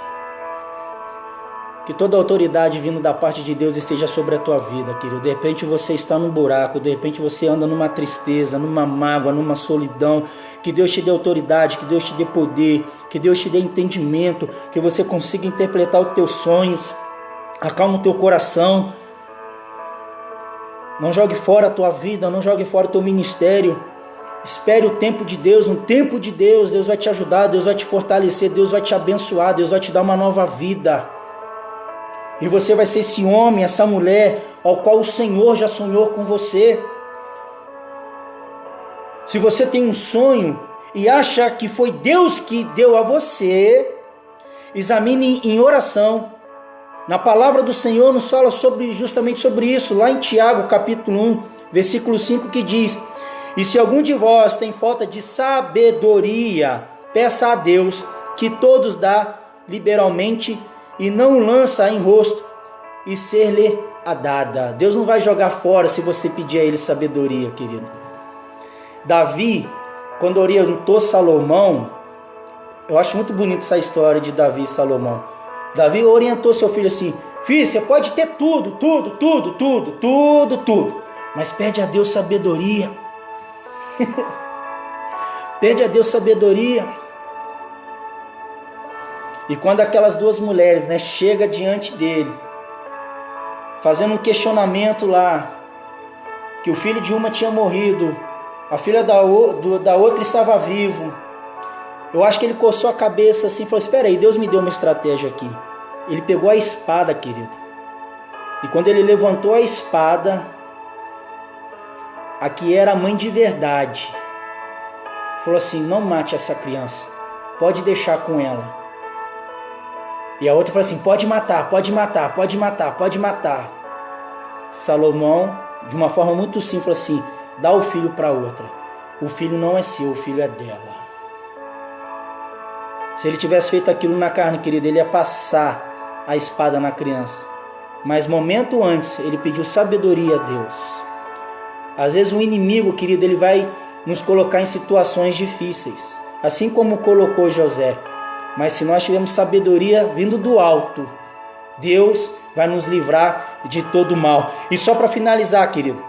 Que toda autoridade vindo da parte de Deus esteja sobre a tua vida, querido. De repente você está num buraco, de repente você anda numa tristeza, numa mágoa, numa solidão. Que Deus te dê autoridade, que Deus te dê poder, que Deus te dê entendimento, que você consiga interpretar os teus sonhos. Acalma o teu coração. Não jogue fora a tua vida, não jogue fora o teu ministério. Espere o tempo de Deus. No tempo de Deus, Deus vai te ajudar, Deus vai te fortalecer, Deus vai te abençoar, Deus vai te dar uma nova vida. E você vai ser esse homem, essa mulher, ao qual o Senhor já sonhou com você. Se você tem um sonho e acha que foi Deus que deu a você, examine em oração. Na palavra do Senhor nos fala justamente sobre isso, lá em Tiago capítulo 1, versículo 5, que diz: e se algum de vós tem falta de sabedoria, peça a Deus, que todos dá liberalmente, e não lança em rosto, e ser-lhe a dada. Deus não vai jogar fora se você pedir a ele sabedoria, querido. Davi, quando orientou Salomão, eu acho muito bonita essa história de Davi e Salomão. Davi orientou seu filho assim: filho, você pode ter tudo, mas pede a Deus sabedoria. Pede a Deus sabedoria. E quando aquelas duas mulheres, chegam diante dele, fazendo um questionamento lá, que o filho de uma tinha morrido, a filha da outra estava vivo, eu acho que ele coçou a cabeça assim e falou: espera aí, Deus me deu uma estratégia aqui. Ele pegou a espada, querido, e quando ele levantou a espada, aqui era a mãe de verdade, falou assim: não mate essa criança, pode deixar com ela. E a outra falou assim: pode matar, pode matar, pode matar, pode matar. Salomão, de uma forma muito simples, falou assim: dá o filho para outra. O filho não é seu, o filho é dela. Se ele tivesse feito aquilo na carne, querido, ele ia passar a espada na criança. Mas momento antes, ele pediu sabedoria a Deus. Às vezes o inimigo, querido, ele vai nos colocar em situações difíceis, assim como colocou José. Mas se nós tivermos sabedoria vindo do alto, Deus vai nos livrar de todo mal. E só para finalizar, querido,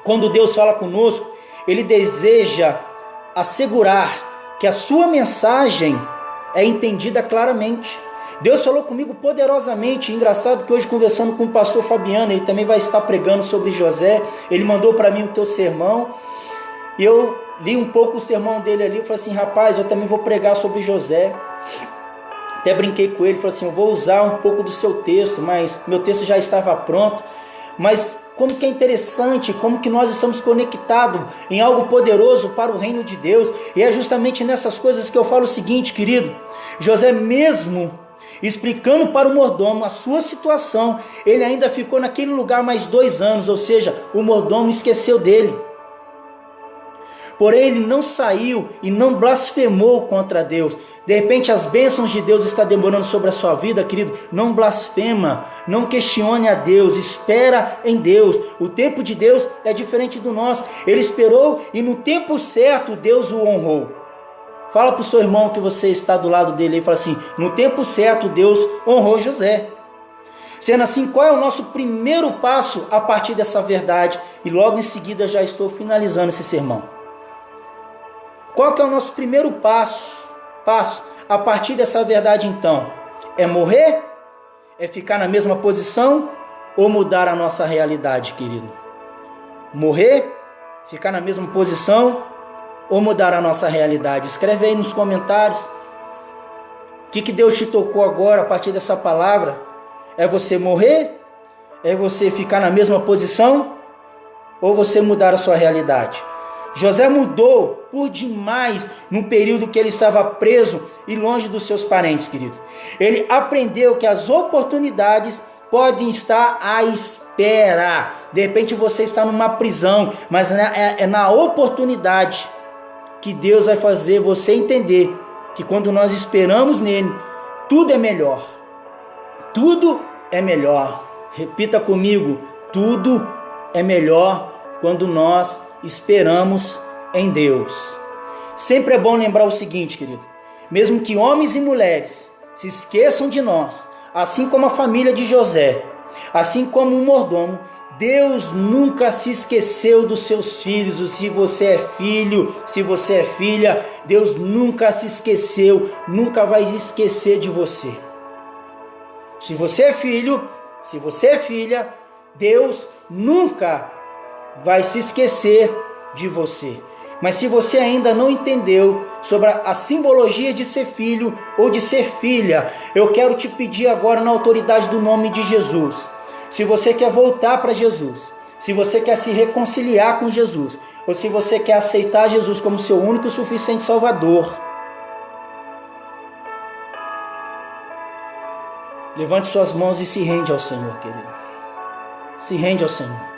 quando Deus fala conosco, Ele deseja assegurar que a sua mensagem é entendida claramente. Deus falou comigo poderosamente. Engraçado que hoje, conversando com o pastor Fabiano, ele também vai estar pregando sobre José. Ele mandou para mim o teu sermão, e eu li um pouco o sermão dele ali. Eu falei assim: rapaz, eu também vou pregar sobre José. Até brinquei com ele, falei assim, eu vou usar um pouco do seu texto, mas meu texto já estava pronto. Mas como que é interessante, como que nós estamos conectados em algo poderoso para o reino de Deus. E é justamente nessas coisas que eu falo o seguinte, querido. José, mesmo explicando para o mordomo a sua situação, ele ainda ficou naquele lugar mais 2 anos, ou seja, o mordomo esqueceu dele. Porém, ele não saiu e não blasfemou contra Deus. De repente, as bênçãos de Deus estão demorando sobre a sua vida, querido. Não blasfema, não questione a Deus, espera em Deus. O tempo de Deus é diferente do nosso. Ele esperou e no tempo certo Deus o honrou. Fala para o seu irmão que você está do lado dele e fala assim, no tempo certo Deus honrou José. Sendo assim, qual é o nosso primeiro passo a partir dessa verdade? E logo em seguida já estou finalizando esse sermão. Qual que é o nosso primeiro passo a partir dessa verdade então? É morrer? É ficar na mesma posição? Ou mudar a nossa realidade, querido? Morrer? Ficar na mesma posição? Ou mudar a nossa realidade? Escreve aí nos comentários. O que Deus te tocou agora a partir dessa palavra? É você morrer? É você ficar na mesma posição? Ou você mudar a sua realidade? José mudou por demais no período que ele estava preso e longe dos seus parentes, querido. Ele aprendeu que as oportunidades podem estar à espera. De repente você está numa prisão, mas é na oportunidade que Deus vai fazer você entender que quando nós esperamos nele, tudo é melhor. Tudo é melhor. Repita comigo, tudo é melhor quando nós esperamos em Deus. Sempre é bom lembrar o seguinte, querido. Mesmo que homens e mulheres se esqueçam de nós, assim como a família de José, assim como o mordomo, Deus nunca se esqueceu dos seus filhos. Se você é filho, se você é filha, Deus nunca se esqueceu, nunca vai esquecer de você. Se você é filho, se você é filha, Deus nunca vai se esquecer de você. Mas se você ainda não entendeu sobre a simbologia de ser filho ou de ser filha, eu quero te pedir agora na autoridade do nome de Jesus. Se você quer voltar para Jesus, se você quer se reconciliar com Jesus, ou se você quer aceitar Jesus como seu único e suficiente Salvador, levante suas mãos e se rende ao Senhor, querido. Se rende ao Senhor.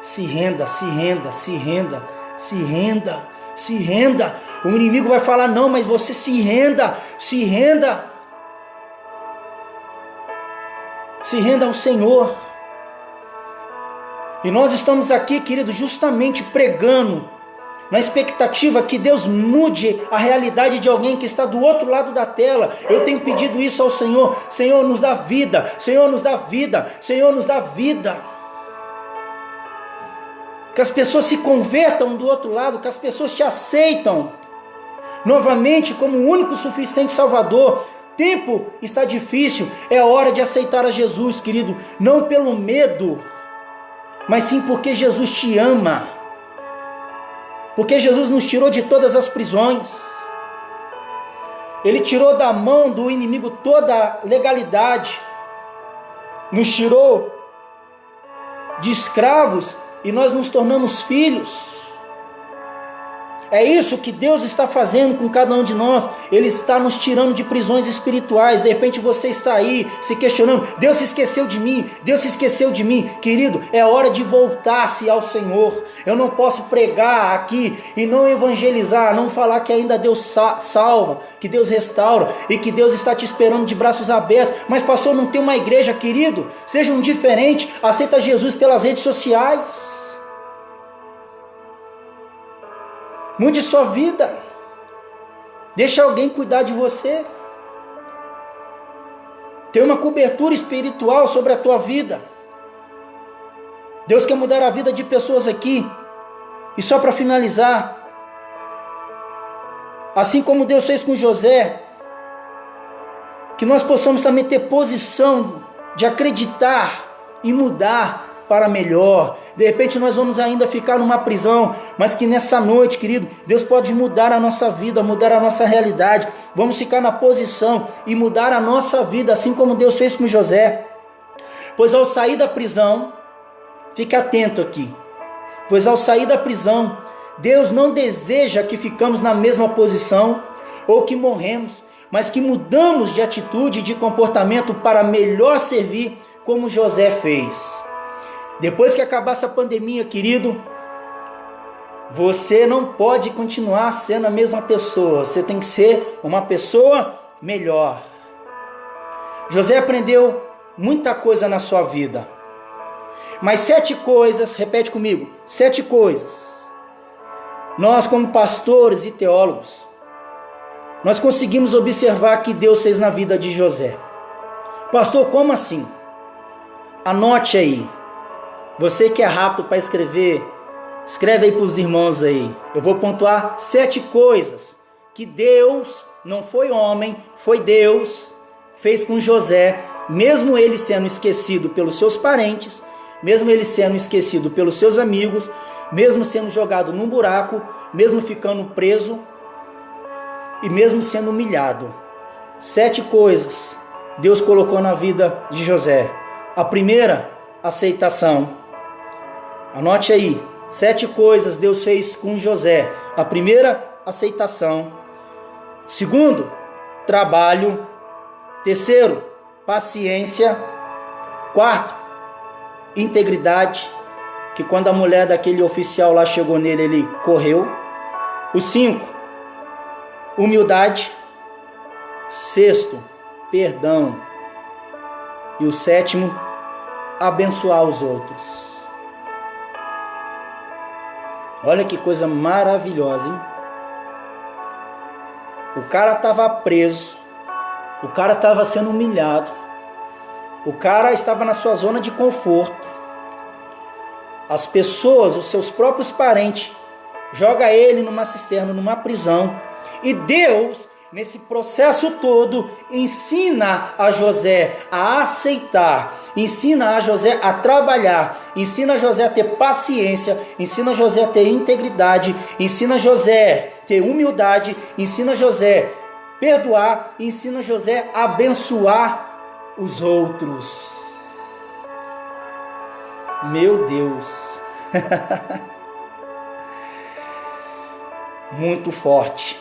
Se renda, se renda, se renda, se renda, se renda. O inimigo vai falar, não, mas você se renda, se renda. Se renda ao Senhor. E nós estamos aqui, querido, justamente pregando, na expectativa que Deus mude a realidade de alguém que está do outro lado da tela. Eu tenho pedido isso ao Senhor. Senhor, nos dá vida, Senhor, nos dá vida, Senhor, nos dá vida. Que as pessoas se convertam do outro lado, que as pessoas te aceitam novamente como o único suficiente Salvador. Tempo está difícil, é hora de aceitar a Jesus, querido, não pelo medo, mas sim porque Jesus te ama, porque Jesus nos tirou de todas as prisões, Ele tirou da mão do inimigo toda a legalidade, nos tirou de escravos e nós nos tornamos filhos. É isso que Deus está fazendo com cada um de nós. Ele está nos tirando de prisões espirituais. De repente você está aí se questionando, Deus se esqueceu de mim, Deus se esqueceu de mim. Querido, é hora de voltar-se ao Senhor. Eu não posso pregar aqui e não evangelizar, não falar que ainda Deus salva, que Deus restaura e que Deus está te esperando de braços abertos. Mas pastor, não tem uma igreja, querido? Seja um diferente, aceita Jesus pelas redes sociais. Mude sua vida. Deixa alguém cuidar de você. Tem uma cobertura espiritual sobre a tua vida. Deus quer mudar a vida de pessoas aqui. E só para finalizar, assim como Deus fez com José, que nós possamos também ter posição de acreditar e mudar para melhor. De repente nós vamos ainda ficar numa prisão, mas que nessa noite, querido, Deus pode mudar a nossa vida, mudar a nossa realidade. vamos ficar na posição e mudar a nossa vida, assim como Deus fez com José. Pois ao sair da prisão, fique atento aqui, pois ao sair da prisão, Deus não deseja que ficamos na mesma posição ou que morremos, mas que mudamos de atitude e de comportamento para melhor servir como José fez. Depois que acabar essa pandemia, querido, você não pode continuar sendo a mesma pessoa, você tem que ser uma pessoa melhor. José aprendeu muita coisa na sua vida, mas 7 coisas, repete comigo, 7 coisas, nós como pastores e teólogos, nós conseguimos observar que Deus fez na vida de José. Pastor, como assim? Anote aí, você que é rápido para escrever, escreve aí para os irmãos aí. Eu vou pontuar 7 coisas que Deus, não foi homem, foi Deus, fez com José, mesmo ele sendo esquecido pelos seus parentes, mesmo ele sendo esquecido pelos seus amigos, mesmo sendo jogado num buraco, mesmo ficando preso e mesmo sendo humilhado. 7 coisas Deus colocou na vida de José. A primeira, aceitação. Anote aí. 7 coisas Deus fez com José. A primeira, aceitação. Segundo, trabalho. Terceiro, paciência. Quarto, integridade, que quando a mulher daquele oficial lá chegou nele, ele correu. O 5, humildade. Sexto, perdão. E o 7º, abençoar os outros. Olha que coisa maravilhosa, hein? O cara estava preso, o cara estava sendo humilhado, o cara estava na sua zona de conforto. As pessoas, os seus próprios parentes, jogam ele numa cisterna, numa prisão. E Deus, nesse processo todo, ensina a José a aceitar, ensina a José a trabalhar, ensina a José a ter paciência, ensina a José a ter integridade, ensina a José a ter humildade, ensina a José a perdoar, ensina a José a abençoar os outros. Meu Deus, muito forte.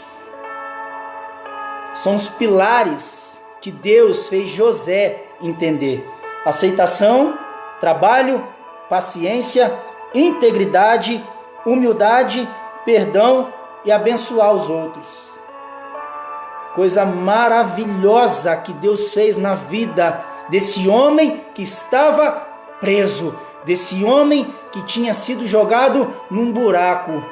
São os pilares que Deus fez José entender: aceitação, trabalho, paciência, integridade, humildade, perdão e abençoar os outros. Coisa maravilhosa que Deus fez na vida desse homem que estava preso, desse homem que tinha sido jogado num buraco,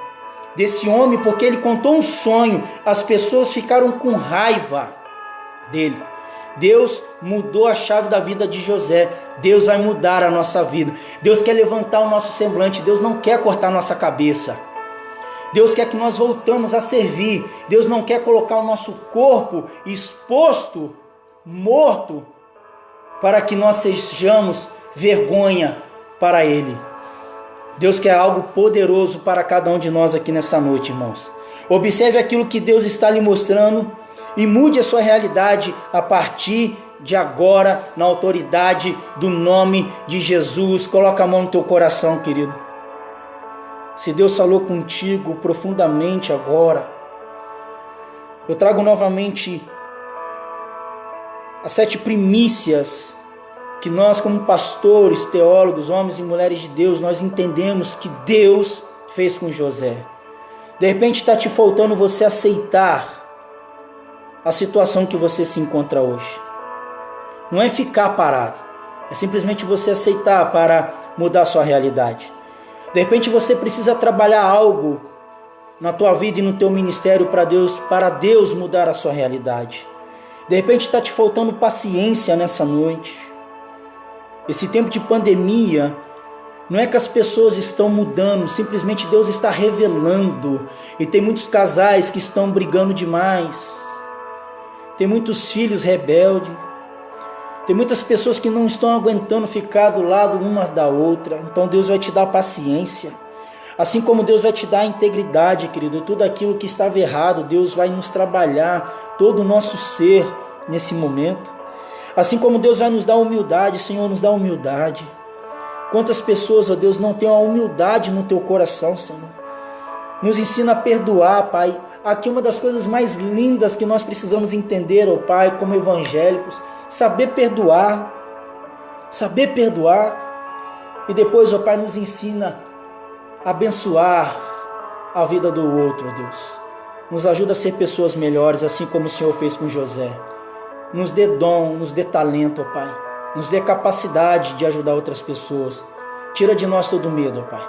desse homem porque ele contou um sonho, as pessoas ficaram com raiva dele. Deus mudou a chave da vida de José. Deus vai mudar a nossa vida. Deus quer levantar o nosso semblante. Deus não quer cortar a nossa cabeça. Deus quer que nós voltamos a servir. Deus não quer colocar o nosso corpo exposto, morto, para que nós sejamos vergonha para Ele. Deus quer algo poderoso para cada um de nós aqui nessa noite, irmãos. Observe aquilo que Deus está lhe mostrando e mude a sua realidade a partir de agora, na autoridade do nome de Jesus. Coloca a mão no teu coração, querido. Se Deus falou contigo profundamente agora, eu trago novamente as 7 primícias que nós, como pastores, teólogos, homens e mulheres de Deus, nós entendemos que Deus fez com José. De repente está te faltando você aceitar a situação que você se encontra hoje. Não é ficar parado, é simplesmente você aceitar para mudar a sua realidade. De repente você precisa trabalhar algo na tua vida e no teu ministério para Deus mudar a sua realidade. De repente está te faltando paciência nessa noite. Esse tempo de pandemia, não é que as pessoas estão mudando, simplesmente Deus está revelando. E tem muitos casais que estão brigando demais. Tem muitos filhos rebeldes. Tem muitas pessoas que não estão aguentando ficar do lado uma da outra. Então Deus vai te dar paciência. Assim como Deus vai te dar a integridade, querido, tudo aquilo que estava errado, Deus vai nos trabalhar, todo o nosso ser nesse momento. Assim como Deus vai nos dar humildade, Senhor, nos dá humildade. Quantas pessoas, ó Deus, não têm a humildade no teu coração, Senhor. Nos ensina a perdoar, Pai. Aqui uma das coisas mais lindas que nós precisamos entender, ó Pai, como evangélicos, saber perdoar. Saber perdoar. E depois, ó Pai, nos ensina a abençoar a vida do outro, ó Deus. Nos ajuda a ser pessoas melhores, assim como o Senhor fez com José. Nos dê dom, nos dê talento, ó Pai. Nos dê capacidade de ajudar outras pessoas. Tira de nós todo medo, ó Pai.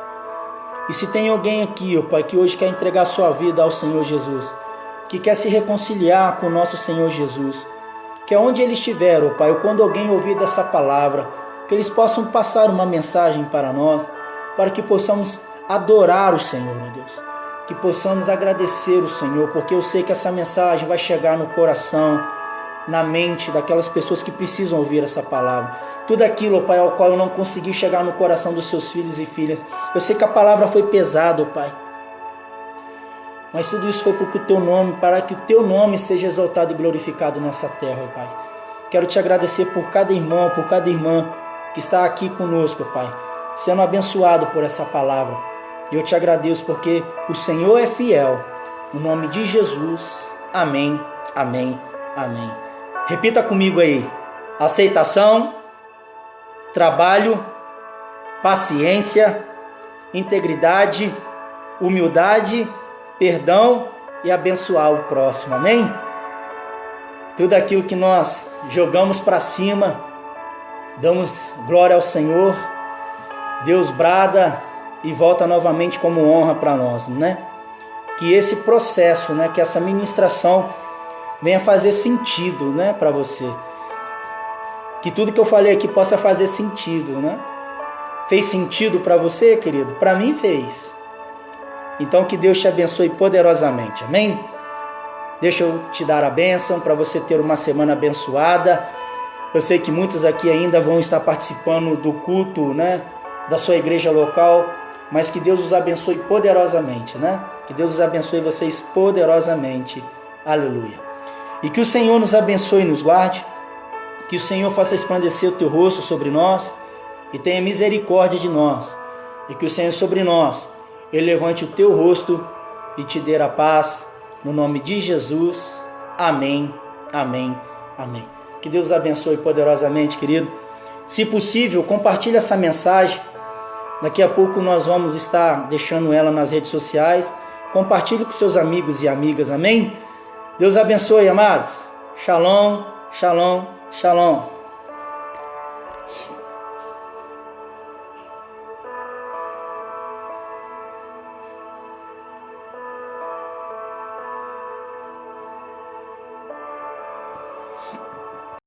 E se tem alguém aqui, ó Pai, que hoje quer entregar a sua vida ao Senhor Jesus, que quer se reconciliar com o nosso Senhor Jesus, que aonde ele estiver, ó Pai, ou quando alguém ouvir dessa palavra, que eles possam passar uma mensagem para nós, para que possamos adorar o Senhor, ó Deus. Que possamos agradecer o Senhor, porque eu sei que essa mensagem vai chegar no coração, na mente daquelas pessoas que precisam ouvir essa palavra. Tudo aquilo, ó Pai, ao qual eu não consegui chegar no coração dos seus filhos e filhas. Eu sei que a palavra foi pesada, ó Pai. Mas tudo isso foi porque o teu nome, para que o teu nome seja exaltado e glorificado nessa terra, ó Pai. Quero te agradecer por cada irmão, por cada irmã que está aqui conosco, ó Pai, sendo abençoado por essa palavra. E eu te agradeço porque o Senhor é fiel. No nome de Jesus. Amém, amém, amém. Repita comigo aí: aceitação, trabalho, paciência, integridade, humildade, perdão e abençoar o próximo. Amém? Tudo aquilo que nós jogamos para cima, damos glória ao Senhor, Deus brada e volta novamente como honra para nós, né? Que esse processo, né, que essa ministração venha fazer sentido, né, para você. Que tudo que eu falei aqui possa fazer sentido, né? Fez sentido para você, querido? Para mim fez. Então que Deus te abençoe poderosamente, amém? Deixa eu te dar a bênção para você ter uma semana abençoada. Eu sei que muitos aqui ainda vão estar participando do culto, né, da sua igreja local, mas que Deus os abençoe poderosamente, né? Que Deus os abençoe vocês poderosamente. Aleluia. E que o Senhor nos abençoe e nos guarde, que o Senhor faça resplandecer o teu rosto sobre nós e tenha misericórdia de nós, e que o Senhor sobre nós, Ele levante o teu rosto e te dê a paz, no nome de Jesus. Amém, amém, amém. Que Deus os abençoe poderosamente, querido. Se possível, compartilhe essa mensagem. Daqui a pouco nós vamos estar deixando ela nas redes sociais. Compartilhe com seus amigos e amigas, amém? Deus abençoe, amados. Shalom, shalom, shalom.